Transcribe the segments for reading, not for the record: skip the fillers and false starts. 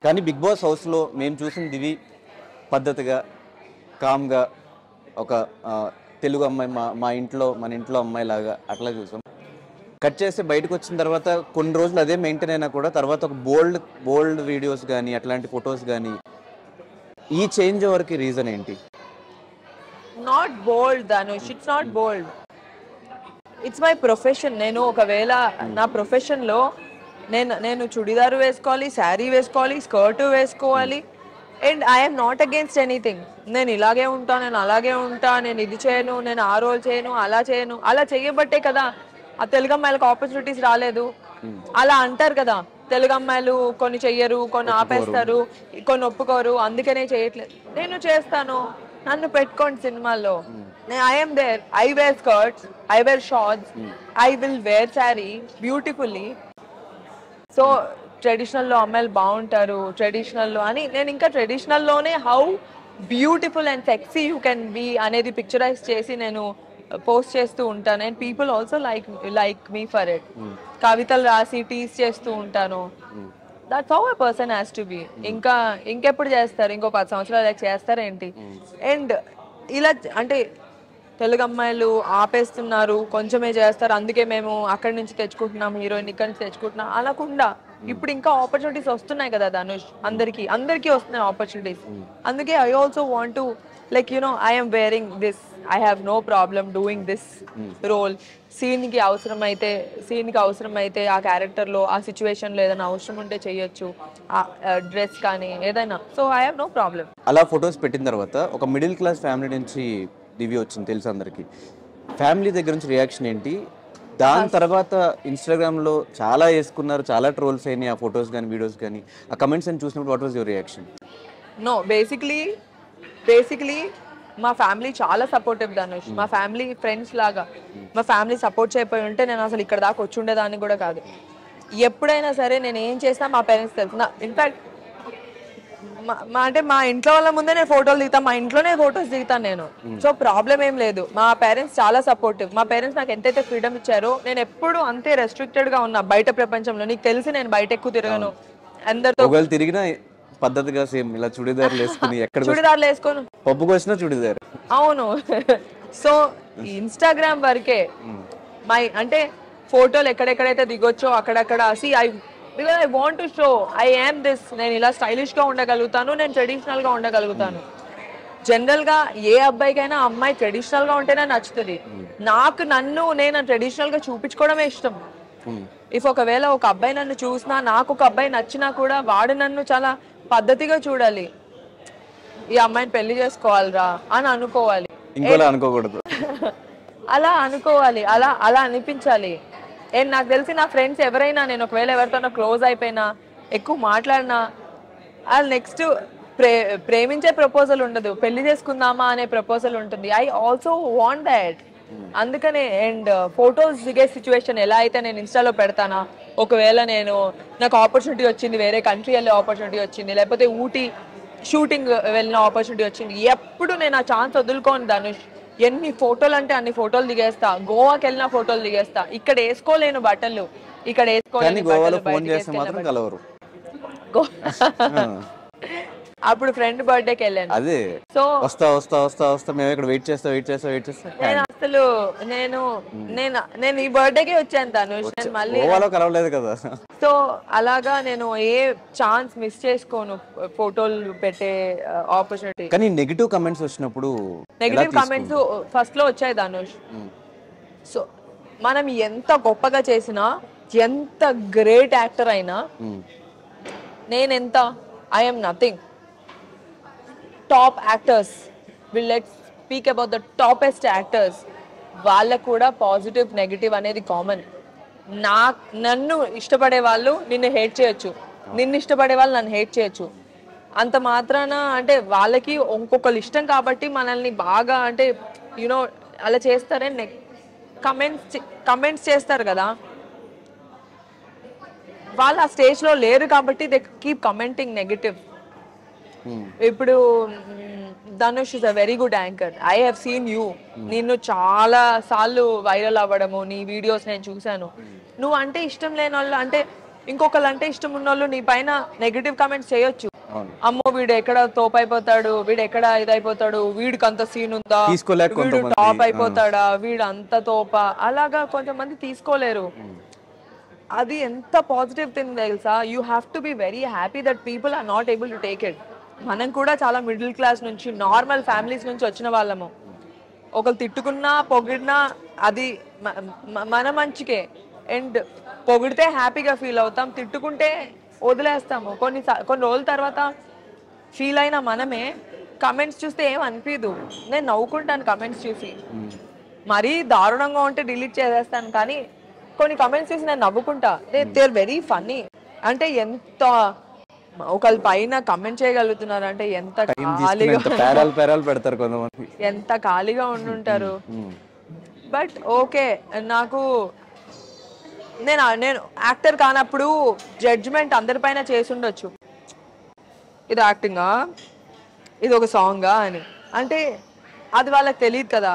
కానీ big boss హౌస్లో మేము చూసిన దివి పద్ధతిగా కామ్గా ఒక తెలుగు అమ్మాయి మా ఇంట్లో మన ఇంట్లో అమ్మాయి లాగా అట్లా చూసాం. కట్ చేసి బయటకు వచ్చిన తర్వాత కొన్ని రోజులు అదే మెయింటైన్ అయినా కూడా తర్వాత ఒక బోల్డ్ వీడియోస్ కానీ అట్లాంటి ఫొటోస్ కానీ ఈ చేంజ్ ఓవర్కి రీజన్ ఏంటి? Not bold Dhanush, it's not bold, it's my profession. నేను ఒకవేళ నా ప్రొఫెషన్లో నేను చుడిదారు వేసుకోవాలి, శారీ వేసుకోవాలి, స్కర్ట్ వేసుకోవాలి. And I'm not against anything. నేను ఇలాగే ఉంటా, నేను అలాగే ఉంటా, నేను ఇది చేయను, నేను ఆ రోల్ చేయను, అలా చేయను. అలా చేయబట్టే కదా ఆ తెలుగు అమ్మాయిలకు ఆపర్చునిటీస్ రాలేదు. అలా అంటారు కదా, తెలుగు అమ్మాయిలు కొన్ని చెయ్యరు, కొన్ని ఆపేస్తారు, కొన్ని ఒప్పుకోరు, అందుకనే చేయట్లేదు. నేను చేస్తాను, నన్ను పెట్టుకోండి సినిమాల్లో. I'm there. I wear skirts, I wear shorts, I will wear sari beautifully. So ట్రెడిషనల్లో అమ్మాయిలు బాగుంటారు, ట్రెడిషనల్లో అని నేను ఇంకా ట్రెడిషనల్లోనే how beautiful and sexy you can be అనేది పిక్చరైజ్ చేసి నేను పోస్ట్ చేస్తూ ఉంటాను. And people also like me for it. కవితలు రాసి టీస్ చేస్తూ ఉంటాను. That's how a person has to be. ఇంకెప్పుడు చేస్తారు? ఇంకో 10 సంవత్సరాలు చేస్తారేంటి? అండ్ ఇలా అంటే తెలుగు అమ్మాయిలు ఆపేస్తున్నారు, కొంచెమే చేస్తారు, అందుకే మేము అక్కడి నుంచి తెచ్చుకుంటున్నాం, హీరోయిన్ ఇక్కడి నుంచి తెచ్చుకుంటున్నాం అనకుండా ఇప్పుడు ఇంకా ఆపర్చునిటీస్ వస్తున్నాయి కదా ధనుష్. అందరికీ వస్తున్నాయి ఆపర్చునిటీస్. అందుకే I also want to like I'm wearing this, I have no problem doing this role. సీన్కి అవసరమైతే ఆ క్యారెక్టర్లో ఆ సిచ్యువేషన్లో ఏదైనా అవసరం ఉంటే చేయొచ్చు, ఆ డ్రెస్ కానీ ఏదైనా. So I have no problem. అలా ఫొటోస్ పెట్టిన తర్వాత ఒక మిడిల్ క్లాస్ ఫ్యామిలీ నుంచి దివి వచ్చింది తెలుసు అందరికి. ఫ్యామిలీ దగ్గర నుంచి రియాక్షన్ ఏంటి? దాని తర్వాత ఇన్స్టాగ్రామ్లో చాలా వేసుకున్నారు, చాలా ట్రోల్స్ అయినాయి ఆ ఫొటోస్ కానీ వీడియోస్ కానీ. ఆ కమెంట్స్ అని చూసినప్పుడు what was your reaction? No, basically మా ఫ్యామిలీ చాలా సపోర్టివ్ ధనుష్. మా ఫ్యామిలీ ఫ్రెండ్స్ లాగా. మా ఫ్యామిలీ సపోర్ట్ చేయకపోయి ఉంటే నేను అసలు ఇక్కడ దాకా వచ్చి ఉండేదాన్ని కూడా కాదు. ఎప్పుడైనా సరే నేను ఏం చేసినా మా పేరెంట్స్ తెలుసు. ఇన్ఫాక్ట్ మా ఇంట్లో వాళ్ళ ముందే నేను ఫోటోలు దిగుతాను, మా ఇంట్లోనే ఫొటోస్ దిగుతాను నేను. సో ప్రాబ్లం ఏం లేదు. మా పేరెంట్స్ చాలా సపోర్టివ్. మా పేరెంట్స్ నాకు ఎంతైతే ఫ్రీడమ్ ఇచ్చారో నేను ఎప్పుడు అంతే రెస్ట్రిక్టెడ్ గా ఉన్నా బయట ప్రపంచంలో. నీకు తెలిసి నేను బయట ఎక్కువ తిరగను, అందరితో తిరిగినా పద్ధతిగా సేమ్ ఇలా చుడిదార్లు వేసుకుని పప్పుకు వచ్చినా చుడిదార్. అవును. సో ఇన్స్టాగ్రామ్ వరకే అంటే ఫోటోలు ఎక్కడెక్కడైతే దిగొచ్చో అక్కడక్కడ because I want to show I am this. నేను ఇలా స్టైలిష్ గా ఉండగలుగుతాను, నేను ట్రెడిషనల్ గా ఉండగలుగుతాను. జనరల్ గా ఏ అబ్బాయికైనా అమ్మాయి ట్రెడిషనల్ గా ఉంటేనే నచ్చుతుంది. నేను ట్రెడిషనల్ గా చూపించుకోవడమే ఇష్టం. ఇఫ్ ఒకవేళ ఒక అబ్బాయి నన్ను చూసినా, నాకు ఒక అబ్బాయి నచ్చినా కూడా వాడు నన్ను చాలా పద్ధతిగా చూడాలి. ఈ అమ్మాయిని పెళ్లి చేసుకోవాలిరా అని అనుకోవాలి, అనుకోకూడదు. అలా అనుకోవాలి, అలా అనిపించాలి. అండ్ నాకు తెలిసి నా ఫ్రెండ్స్ ఎవరైనా నేను ఒకవేళ ఎవరితోనో క్లోజ్ అయిపోయినా, ఎక్కువ మాట్లాడినా, వాళ్ళు నెక్స్ట్ ప్రేమించే ప్రపోజల్ ఉండదు, పెళ్లి చేసుకుందామా అనే ప్రపోజల్ ఉంటుంది. I also want that. అందుకనే అండ్ ఫొటోస్ దిగే సిచ్యువేషన్ ఎలా అయితే నేను ఇన్స్టాలో పెడతానా, ఒకవేళ నాకు ఆపర్చునిటీ వచ్చింది, వేరే కంట్రీ వెళ్ళే ఆపర్చునిటీ వచ్చింది, లేకపోతే ఊటీ షూటింగ్ వెళ్ళిన ఆపర్చునిటీ వచ్చింది, ఎప్పుడు నేను ఆ ఛాన్స్ వదులుకోను ధనుష్. ఎన్ని ఫోటోలు అంటే అన్ని ఫోటోలు దిగేస్తా. గోవాకి వెళ్ళిన ఫోటోలు దిగేస్తా. ఇక్కడ వేసుకోలేను బట్టలు, ఇక్కడ వేసుకోలేను. అప్పుడు ఫ్రెండ్ బర్త్డేకి వెళ్ళాను. అదే సో వస్తా మేము ఇక్కడ వెయిట్ చేస్తా నేను అసలు నేను ఈ బర్త్డేకి వచ్చాను ధనుష్. నేను మళ్ళీ కలవలేదు కదా. సో అలాగా నేను ఏ ఛాన్స్ మిస్ చేసుకోను ఫోటోలు పెట్టే ఆపర్చునిటీ. కానీ నెగిటివ్ కమెంట్స్ వచ్చినప్పుడు, నెగిటివ్ కమెంట్స్ ఫస్ట్ లో వచ్చాయి ధనుష్. సో మనం ఎంత గొప్పగా చేసినా, ఎంత గ్రేట్ యాక్టర్ అయినా, I'm nothing. Top actors, let's speak about the toppest actors, వాళ్ళకు కూడా పాజిటివ్ నెగిటివ్ అనేది కామన్. నన్ను ఇష్టపడే వాళ్ళు నిన్ను హేట్ చేయొచ్చు, నిన్ను ఇష్టపడే వాళ్ళు నన్ను హేట్ చేయొచ్చు. అంత మాత్రాన అంటే వాళ్ళకి ఇంకొకళ్ళు ఇష్టం కాబట్టి మనల్ని బాగా అంటే అలా చేస్తారని కమెంట్స్ చేస్తారు కదా. వాళ్ళు ఆ స్టేజ్లో లేరు కాబట్టి దే కీప్ కమెంటింగ్ నెగిటివ్. ఇప్పుడు Dhanush is a very good anchor. I have seen you. నిన్ను చాలా సార్లు వైరల్ అవ్వడము, నీ వీడియోస్ నేను చూశాను. నువ్వు అంటే ఇష్టం లేని వాళ్ళు అంటే ఇంకొకళ్ళు అంటే ఇష్టం ఉన్న వాళ్ళు నీ పైన నెగిటివ్ కామెంట్స్ చేయొచ్చు. అవును. అమ్మో వీడు ఎక్కడ తోపైపోతాడు, వీడు ఎక్కడ ఇదైపోతాడు, వీడికి అంత సీన్ ఉందా, తీసుకోలేక వీడు కొంతమంది టాప్ అయిపోతాడా, వీడు అంత తోప, అలాగా కొంతమంది తీసుకోలేరు. అది ఎంత పాజిటివ్ థింగ్ తెలుసా. You have to be very happy that people are not able to take it. మనం కూడా చాలా మిడిల్ క్లాస్ నుంచి నార్మల్ ఫ్యామిలీస్ నుంచి వచ్చిన వాళ్ళము. ఒకరు తిట్టుకున్నా పొగిడినా అది మన మంచికే. అండ్ పొగిడితే హ్యాపీగా ఫీల్ అవుతాం, తిట్టుకుంటే వదిలేస్తాము. కొన్ని రోజుల తర్వాత ఫీల్ అయిన మనమే కమెంట్స్ చూస్తే ఏం అనిపించదు. నేను నవ్వుకుంటాను కమెంట్స్ చూసి, మరీ దారుణంగా ఉంటే డిలీట్ చేసేస్తాను, కానీ కొన్ని కమెంట్స్ చూసి నేను నవ్వుకుంటా. They are very funny. అంటే ఎంత ఒకళ్ళ పైన కమెంట్ చేయగలుగుతున్నారు అంటే ఎంత ఖాళీగా పేరాలు పెడతారు కొంతమంది, ఎంత ఖాళీగా ఉండుంటారు. బట్ ఓకే, నాకు నేను యాక్టర్ కానప్పుడు జడ్జ్మెంట్ అందరిపైన చేసి ఉండొచ్చు, ఇది యాక్టింగా, ఇది ఒక సాంగా అని. అంటే అది వాళ్ళకి తెలియదు కదా.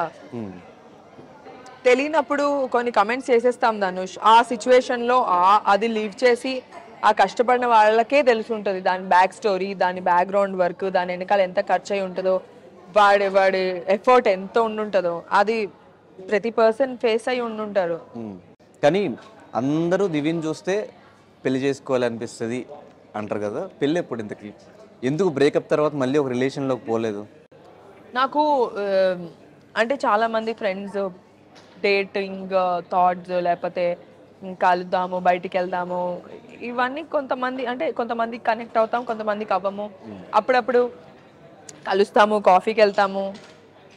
తెలియనప్పుడు కొన్ని కమెంట్స్ చేసేస్తాం ధనుష్. ఆ సిచ్యువేషన్లో అది లీవ్ చేసి ఆ కష్టపడిన వాళ్ళకే తెలిసి ఉంటుంది దాని బ్యాక్ స్టోరీ, దాని బ్యాక్గ్రౌండ్ వర్క్, దాని వెనకాల ఎంత ఖర్చు అయి ఉంటుందో, వాడి ఎఫర్ట్ ఎంత ఉండుంటుందో, అది ప్రతి పర్సన్ ఫేస్ అయి ఉండుంటారు. కానీ అందరూ దివ్యని చూస్తే పెళ్లి చేసుకోవాలనిపిస్తుంది అంటారు కదా. పెళ్ళి ఎప్పుడు ఇంతకి, ఎందుకు బ్రేకప్ తర్వాత మళ్ళీ ఒక రిలేషన్లోకి పోలేదు? నాకు అంటే చాలామంది ఫ్రెండ్స్ డేటింగ్ థాట్స్, లేకపోతే కలుద్దాము, బయటికి వెళ్దాము, ఇవన్నీ కొంతమంది కనెక్ట్ అవుతాం, కొంతమందికి అవ్వము. అప్పుడప్పుడు కలుస్తాము, కాఫీకి వెళ్తాము.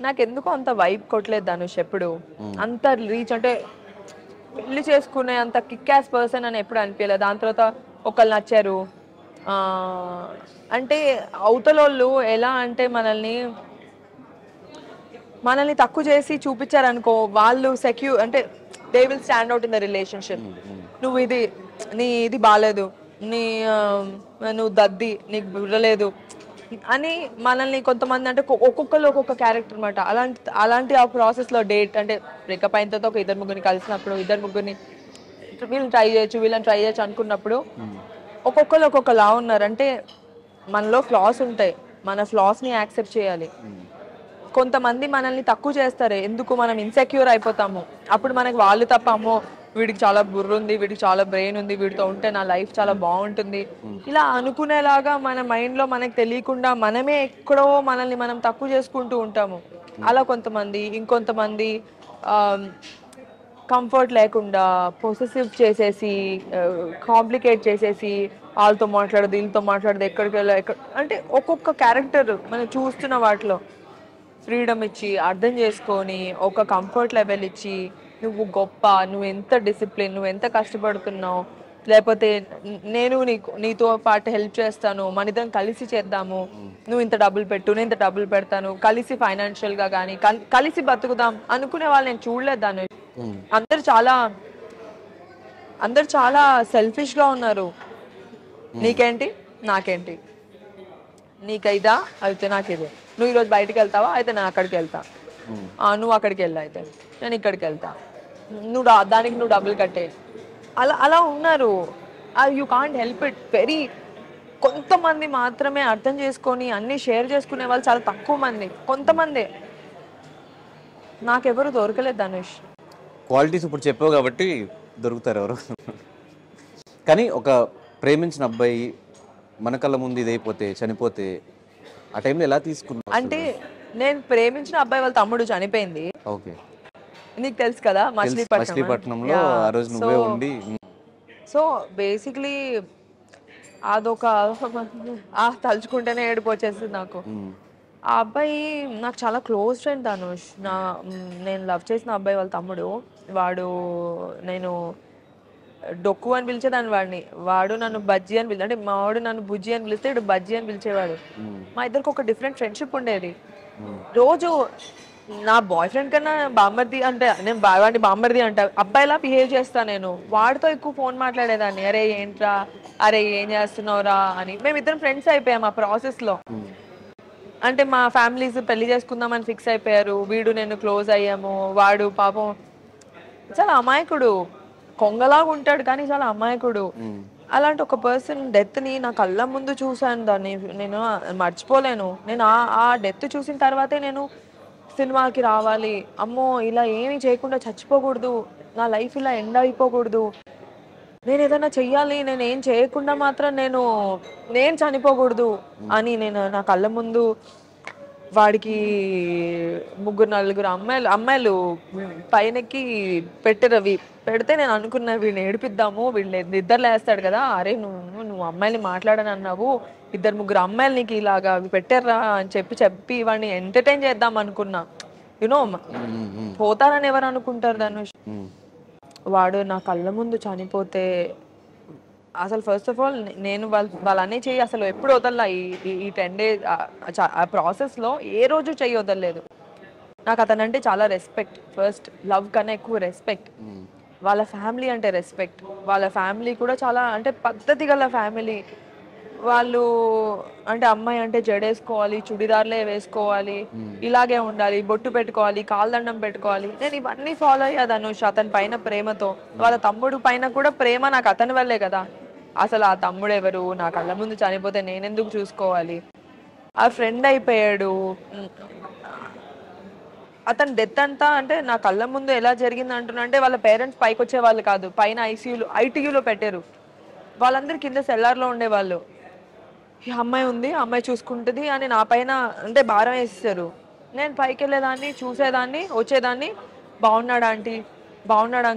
నాకు ఎందుకో అంత వైబ్ కొట్టలేదు ధనుష్ ఎప్పుడు. అంత రీచ్ అంటే పెళ్లి చేసుకునే అంత కిక్ యాస్ పర్సన్ అని ఎప్పుడు అనిపించలేదు. దాని తర్వాత ఒకళ్ళు నచ్చారు అంటే అవతలోళ్ళు ఎలా అంటే మనల్ని తక్కువ చేసి చూపించారనుకో, వాళ్ళు సెక్యూర్ అంటే they will stand out in the relationship. నువ్వు ఇది బాగాలేదు, నువ్వు దద్ది, నీకు బుర్రలేదు అని మనల్ని కొంతమంది అంటే ఒక్కొక్కరు ఒక్కొక్క క్యారెక్టర్ అనమాట. అలాంటి ఆ ప్రాసెస్లో డేట్ అంటే బ్రేకప్ అయిన తర్వాత ఒక ఇద్దరు ముగ్గురిని కలిసినప్పుడు, ఇద్దరు ముగ్గురిని వీళ్ళని ట్రై చేయొచ్చు అనుకున్నప్పుడు ఒక్కొక్కరు ఒక్కొక్కలా ఉన్నారు. అంటే మనలో ఫ్లాస్ ఉంటాయి, మన ఫ్లాస్ని యాక్సెప్ట్ చేయాలి. కొంతమంది మనల్ని తక్కువ చేస్తారు, ఎందుకు మనం ఇన్సెక్యూర్ అయిపోతాము. అప్పుడు మనకి వాళ్ళు తప్ప, అమ్మో వీడికి చాలా బుర్ర ఉంది, వీడికి చాలా బ్రెయిన్ ఉంది, వీడితో ఉంటే నా లైఫ్ చాలా బాగుంటుంది, ఇలా అనుకునేలాగా మన మైండ్లో మనకు తెలియకుండా మనమే ఎక్కడో మనల్ని మనం తక్కువ చేసుకుంటూ ఉంటాము. అలా కొంతమంది. ఇంకొంతమంది కంఫర్ట్ లేకుండా పొసెసివ్ చేసేసి, కాంప్లికేట్ చేసేసి, వాళ్ళతో మాట్లాడదు, వీళ్ళతో మాట్లాడదు, ఎక్కడికి అంటే ఒక్కొక్క క్యారెక్టర్ మనం చూస్తున్న వాటిలో ఫ్రీడమ్ ఇచ్చి, అర్థం చేసుకొని, ఒక కంఫర్ట్ లెవెల్ ఇచ్చి, నువ్వు గొప్ప, నువ్వు ఎంత డిసిప్లిన్, నువ్వు ఎంత కష్టపడుతున్నావు, లేకపోతే నేను నీతో పాటు హెల్ప్ చేస్తాను, మన ఇద్దరం కలిసి చేద్దాము, నువ్వు ఇంత డబ్బులు పెట్టు, నేను ఇంత డబ్బులు పెడతాను, కలిసి ఫైనాన్షియల్గా కానీ కలిసి బతుకుదాం అనుకునే వాళ్ళు నేను చూడలేదు దాన్ని. అందరు చాలా సెల్ఫిష్గా ఉన్నారు. నీకేంటి, నాకేంటి, నీకైదా అయితే నాకు ఇదే, నువ్వు ఈరోజు బయటకు వెళ్తావా అయితే నేను అక్కడికి వెళ్తా, నువ్వు అక్కడికి వెళ్ళు అయితే నేను ఇక్కడికి వెళ్తా, దానికి నువ్వు డబ్బులు కట్టే, అలా ఉన్నారు. You can't help it. కొంతమంది మాత్రమే అర్థం చేసుకొని అన్నీ షేర్ చేసుకునే వాళ్ళు చాలా తక్కువ మంది, కొంతమంది. నాకెవరు దొరకలేదు ధనుష్. క్వాలిటీస్ ఇప్పుడు చెప్పావు కాబట్టి దొరుకుతారు ఎవరు. కానీ ఒక ప్రేమించిన అబ్బాయి మన కళ్ళ ముందు ఇదైపోతే, చనిపోతే ఆ టైంలో ఎలా తీసుకున్నావు? అంటే నేను ప్రేమించిన అబ్బాయి వాళ్ళ తమ్ముడు చనిపోయింది. ఓకే, నీకు తెలుసు కదా, మచిలీపట్నంలో ఆ రోజు నువ్వే ఉండి. సో బేసిక్లీ అదొక తలుచుకుంటేనే ఏడుపు వచ్చేసింది నాకు. ఆ అబ్బాయి నాకు చాలా క్లోజ్ ఫ్రెండ్ ధనుష్. నేను లవ్ చేసిన అబ్బాయి వాళ్ళ తమ్ముడు. నేను డొక్కు అని పిలిచేదాన్ని వాడిని, వాడు నన్ను బజ్జీ అని పిలిచి, అంటే మా వాడు నన్ను బుజ్జి అని పిలిస్తే ఇడు బజ్జీ అని పిలిచేవాడు. మా ఇద్దరికి ఒక డిఫరెంట్ ఫ్రెండ్షిప్ ఉండేది. రోజు నా బాయ్ ఫ్రెండ్ కన్నా బామ్మర్ది అంటే, నేను వాడిని బామ్మర్ది అంటా, అబ్బాయిలా బిహేవ్ చేస్తా. నేను వాడితో ఎక్కువ ఫోన్ మాట్లాడేదాన్ని, అరే ఏంట్రా, అరే ఏం చేస్తున్నావురా అని. మేమిద్దరం ఫ్రెండ్స్ అయిపోయాం ఆ ప్రాసెస్లో. అంటే మా ఫ్యామిలీస్ పెళ్లి చేసుకుందామని ఫిక్స్ అయిపోయారు, వీడు నేను క్లోజ్ అయ్యాము. వాడు పాపం చాలా అమాయకుడు, కొంగలాగా ఉంటాడు కానీ చాలా అమాయకుడు. అలాంటి ఒక పర్సన్ డెత్ని నా కళ్ళ ముందు చూశాను, దాన్ని నేను మర్చిపోలేను. నేను ఆ డెత్ చూసిన తర్వాతే నేను సినిమాకి రావాలి, అమ్మో ఇలా ఏమీ చేయకుండా చచ్చిపోకూడదు, నా లైఫ్ ఇలా ఎండ్ అయిపోకూడదు, నేను ఏదైనా చెయ్యాలి, నేను ఏం చేయకుండా మాత్రం నేను చనిపోకూడదు అని నేను నా కళ్ళ ముందు వాడికి ముగ్గురు నలుగురు అమ్మాయిలు పైనకి పెట్టారు. అవి పెడితే నేను అనుకున్నా వీడిని ఏడిపిద్దాము, వీళ్ళు నిద్ర లేస్తాడు కదా, అరే నువ్వు అమ్మాయిని మాట్లాడని అన్నావు, ఇద్దరు ముగ్గురు అమ్మాయిలు నీకు ఇలాగా అవి పెట్టారా అని చెప్పి వాడిని ఎంటర్టైన్ చేద్దాం అనుకున్నా. యునో పోతారని ఎవరు అనుకుంటారు ధనుష్. వాడు నా కళ్ళ ముందు చనిపోతే అసలు ఫస్ట్ ఆఫ్ ఆల్ నేను వాళ్ళనే చెయ్యి అసలు ఎప్పుడు వదల్లా. ఈ 10 days ఆ ప్రాసెస్లో ఏ రోజు చెయ్యి వదలలేదు. నాకు అతనంటే చాలా రెస్పెక్ట్, ఫస్ట్ లవ్ కన్నా ఎక్కువ రెస్పెక్ట్. వాళ్ళ ఫ్యామిలీ అంటే రెస్పెక్ట్. వాళ్ళ ఫ్యామిలీ కూడా చాలా అంటే పద్ధతి గల ఫ్యామిలీ. వాళ్ళు అంటే అమ్మాయి అంటే జడేసుకోవాలి, చుడిదార్లే వేసుకోవాలి, ఇలాగే ఉండాలి, బొట్టు పెట్టుకోవాలి, కాళ్ళదండం పెట్టుకోవాలి. నేను ఇవన్నీ ఫాలో అయ్యా ధనుష్ అతని పైన ప్రేమతో. వాళ్ళ తమ్ముడు పైన కూడా ప్రేమ నాకు అతని వల్లే కదా. అసలు ఆ తమ్ముడు ఎవరు, నా కళ్ళ ముందు చనిపోతే నేనెందుకు చూసుకోవాలి. ఆ ఫ్రెండ్ అయిపోయాడు. అతని డెత్ అంతా అంటే నా కళ్ళ ముందు ఎలా జరిగింది అంటున్నా అంటే వాళ్ళ పేరెంట్స్ పైకి వచ్చే వాళ్ళు కాదు, పైన ఐటీయూలో పెట్టారు. వాళ్ళందరూ కింద సెల్లార్లో ఉండేవాళ్ళు. ఈ అమ్మాయి ఉంది, అమ్మాయి చూసుకుంటుంది అని నా పైన అంటే భారం వేసేసారు. నేను పైకి వెళ్ళేదాన్ని, చూసేదాన్ని, వచ్చేదాన్ని. బాగున్నాడా ఆంటీ, బాగున్నాడు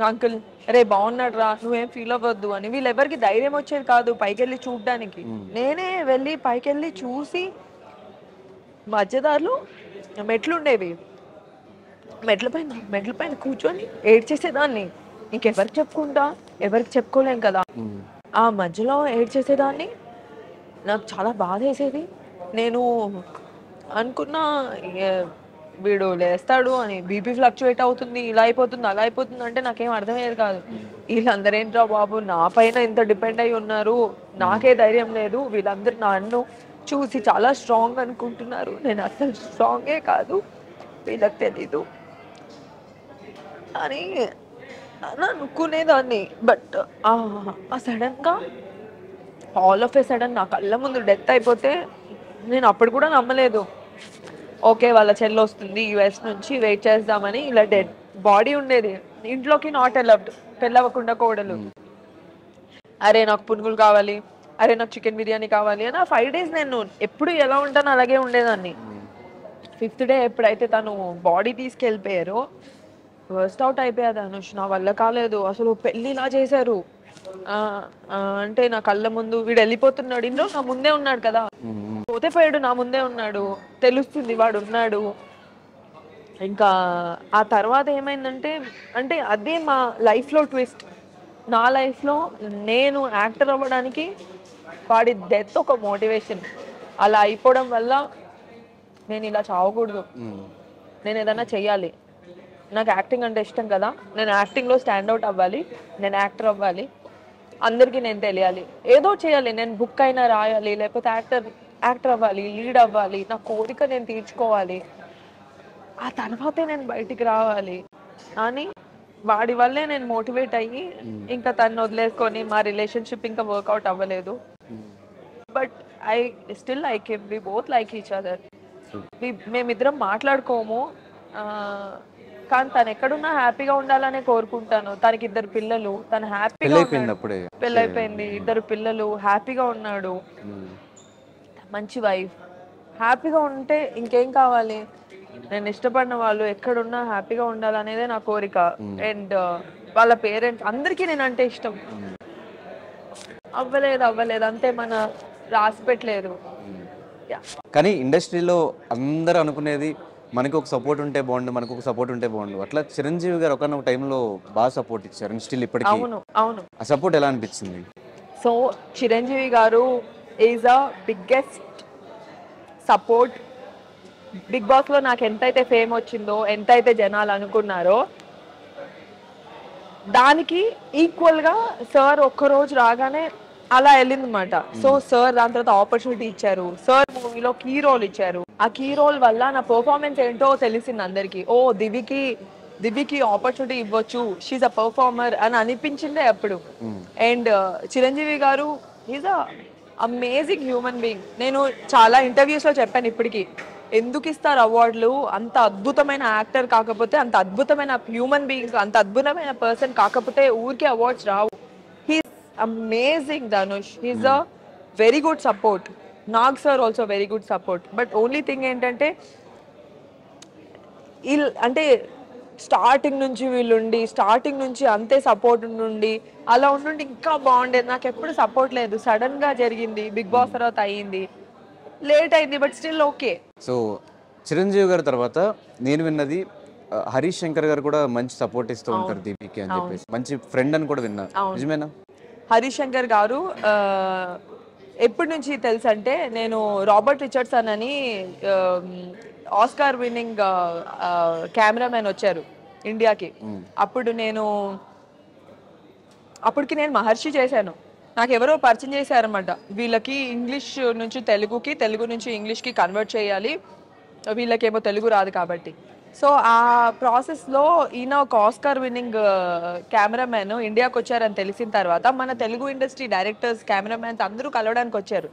అంకుల్, రే బాగున్నాడు రా, నువ్వేం ఫీల్ అవ్వద్దు అని. వీళ్ళెవరికి ధైర్యం వచ్చేది కాదు పైకి వెళ్ళి చూడడానికి. నేనే వెళ్ళి పైకి వెళ్ళి చూసి మధ్యదారులు మెట్లు ఉండేవి, మెట్ల పైన కూర్చొని ఏడ్చేసేదాన్ని. ఇంకెవరికి చెప్పుకుంటా, ఎవరికి చెప్పుకోలేం కదా. ఆ మధ్యలో ఏడ్చేసేదాన్ని. నాకు చాలా బాధ వేసేది. నేను అనుకున్నా వీడు లేస్తాడు అని, బీపీ ఫ్లక్చువేట్ అవుతుంది, ఇలా అయిపోతుంది అలా అయిపోతుంది అంటే నాకేం అర్థమయ్యేది కాదు. వీళ్ళందరూ ఏంట్రా బాబు నా పైన ఇంత డిపెండ్ అయి ఉన్నారు, నాకే ధైర్యం లేదు, వీళ్ళందరూ నన్ను చూసి చాలా స్ట్రాంగ్ అనుకుంటున్నారు, నేను అసలు స్ట్రాంగే కాదు, వీళ్ళకి తెలీదు అని అనుకునేదాన్ని. బట్ సడన్గా ఆల్ ఆఫ్ ఏ సడన్ నా కళ్ళ ముందు డెత్ అయిపోతే నేను అప్పుడు కూడా నమ్మలేదు. ఓకే వాళ్ళ చెల్లి వస్తుంది యుఎస్ నుంచి, వెయిట్ చేద్దామని. ఇలా డెడ్ బాడీ ఉండేది ఇంట్లోకి, నాట్ అలౌడ్, పెళ్ళవకుండా కోడలు. అరే నాకు పునుగులు కావాలి, అరే నాకు చికెన్ బిర్యానీ కావాలి అని. ఆ 5 days నేను ఎప్పుడు ఎలా ఉంటానో అలాగే ఉండేదాన్ని. 5th day ఎప్పుడైతే తను బాడీ తీసుకెళ్ళిపోయారో వర్స్ట్ అవుట్ అయిపోయాది అనుష్. నా వల్ల కాలేదు అసలు. పెళ్ళి ఇలా చేశారు అంటే నా కళ్ళ ముందు వీడు వెళ్ళిపోతున్నాడు, ఇంట్లో నా ముందే ఉన్నాడు కదా, పోతే పోయాడు, నా ముందే ఉన్నాడు, తెలుస్తుంది వాడు ఉన్నాడు. ఇంకా ఆ తర్వాత ఏమైందంటే అంటే అదే మా లైఫ్లో ట్విస్ట్. నా లైఫ్లో నేను యాక్టర్ అవ్వడానికి వాడి డెత్ ఒక మోటివేషన్. అలా అయిపోవడం వల్ల నేను ఇలా చావకూడదు, నేను ఏదైనా చెయ్యాలి, నాకు యాక్టింగ్ అంటే ఇష్టం కదా, నేను యాక్టింగ్లో స్టాండ్అవుట్ అవ్వాలి, నేను యాక్టర్ అవ్వాలి, అందరికీ నేను తెలియాలి, ఏదో చేయాలి, నేను బుక్ అయినా రాయాలి, లేకపోతే యాక్టర్ అవ్వాలి, లీడ్ అవ్వాలి, నా కోరిక నేను తీర్చుకోవాలి, ఆ తర్వాతే నేను బయటికి రావాలి అని వాడి వల్లే నేను మోటివేట్ అయ్యి ఇంకా తను వదిలేసుకొని మా రిలేషన్షిప్ ఇంకా వర్కౌట్ అవ్వలేదు. But I still like him, we both like each other. మేమిద్దరం మాట్లాడుకోము, కానీ తను ఎక్కడున్నా హ్యాపీగా ఉండాలనే కోరుకుంటాను. తనకి 2 పిల్లలు, తను హ్యాపీగా పెళ్ళైపోయింది, 2 పిల్లలు, హ్యాపీగా ఉన్నాడు, మంచి వైఫ్, హ్యాపీగా ఉంటే ఇంకేం కావాలి. నేను ఇష్టపడిన వాళ్ళు ఎక్కడున్నా హ్యాపీగా ఉండాలనేదే నా కోరిక. అండ్ వాళ్ళ పేరెంట్స్ అందరికీ నేనంటే ఇష్టం. అవ్వలేదు అంతే, మన రాసి పెట్టలేదు. కానీ ఇండస్ట్రీలో అందరూ అనుకునేది మనకు ఒక సపోర్ట్ ఉంటే బాగుండు, అట్లా చిరంజీవి గారు ఒక టైంలో బాగా సపోర్ట్ ఇచ్చారు, స్టిల్ ఇప్పటికీ. అవును. ఆ సపోర్ట్ ఎలా అనిపించింది? So Chiranjeevi garu is a biggest support. Bigg Boss లో నాకు ఎంతైతే ఫేమ్ వచ్చిందో, ఎంతైతే జనాలు అనుకున్నారో, దానికి ఈక్వల్ గా సార్ ఒక్కరోజు రాగానే అలా వెళ్ళిందన్నమాట. సో సార్ దాని తర్వాత ఆపర్చునిటీ ఇచ్చారు, సార్ మూవీలో కీ రోల్ ఇచ్చారు. ఆ కీ రోల్ వల్ల నా పర్ఫార్మెన్స్ ఏంటో తెలిసింది అందరికి. ఓ దివికి దివ్యకి ఆపర్చునిటీ ఇవ్వచ్చు, షీఈ్ అ పర్ఫార్మర్ అని అనిపించిందే అప్పుడు. And Chiranjeevi garu is a amazing human being. నేను చాలా ఇంటర్వ్యూస్ లో చెప్పాను ఇప్పటికి, ఎందుకు ఇస్తారు అవార్డులు, అంత అద్భుతమైన యాక్టర్ కాకపోతే, అంత అద్భుతమైన హ్యూమన్ బీయింగ్, అంత అద్భుతమైన పర్సన్ కాకపోతే ఊరికే awards Rao. He's amazing Dhanush, he's a very good support. Nag sir also very good support. But only thing ఏంటంటే అంటే స్టార్టింగ్ నుంచి వీళ్ళుండి, స్టార్టింగ్ నుంచి అంతే సపోర్ట్ ఉండి, అలా ఉండి ఇంకా బాగుండేది. నాకు ఎప్పుడు సపోర్ట్ లేదు, సడన్ గా జరిగింది, బిగ్ బాస్ తర్వాత అయ్యింది, లేట్ అయింది, but still okay. So Chiranjeevi గారి తర్వాత నేను విన్నది హరీష్ శంకర్ గారు కూడా మంచి సపోర్ట్ ఇస్తూ ఉంటారు దీపికి అని చెప్పేసి, మంచి ఫ్రెండ్ అని కూడా విన్నా, నిజమేనా? హరీష్ శంకర్ గారు ఎప్పటి నుంచి తెలుసు అంటే, నేను రాబర్ట్ రిచర్డ్సన్ అని ఆస్కార్ విన్నింగ్ కెమెరామెన్ వచ్చారు ఇండియాకి. అప్పటికి నేను మహర్షి చేశాను. నాకు ఎవరో పరిచయం చేశారన్నమాట, వీళ్ళకి ఇంగ్లీష్ నుంచి తెలుగుకి, తెలుగు నుంచి ఇంగ్లీష్కి కన్వర్ట్ చేయాలి, వీళ్ళకేమో తెలుగు రాదు కాబట్టి. సో ఆ ప్రాసెస్లో ఈయన ఒక ఆస్కార్ విన్నింగ్ కెమెరామెన్ ఇండియాకి వచ్చారని తెలిసిన తర్వాత మన తెలుగు ఇండస్ట్రీ డైరెక్టర్స్, కెమెరామెన్స్ అందరూ కలవడానికి వచ్చారు.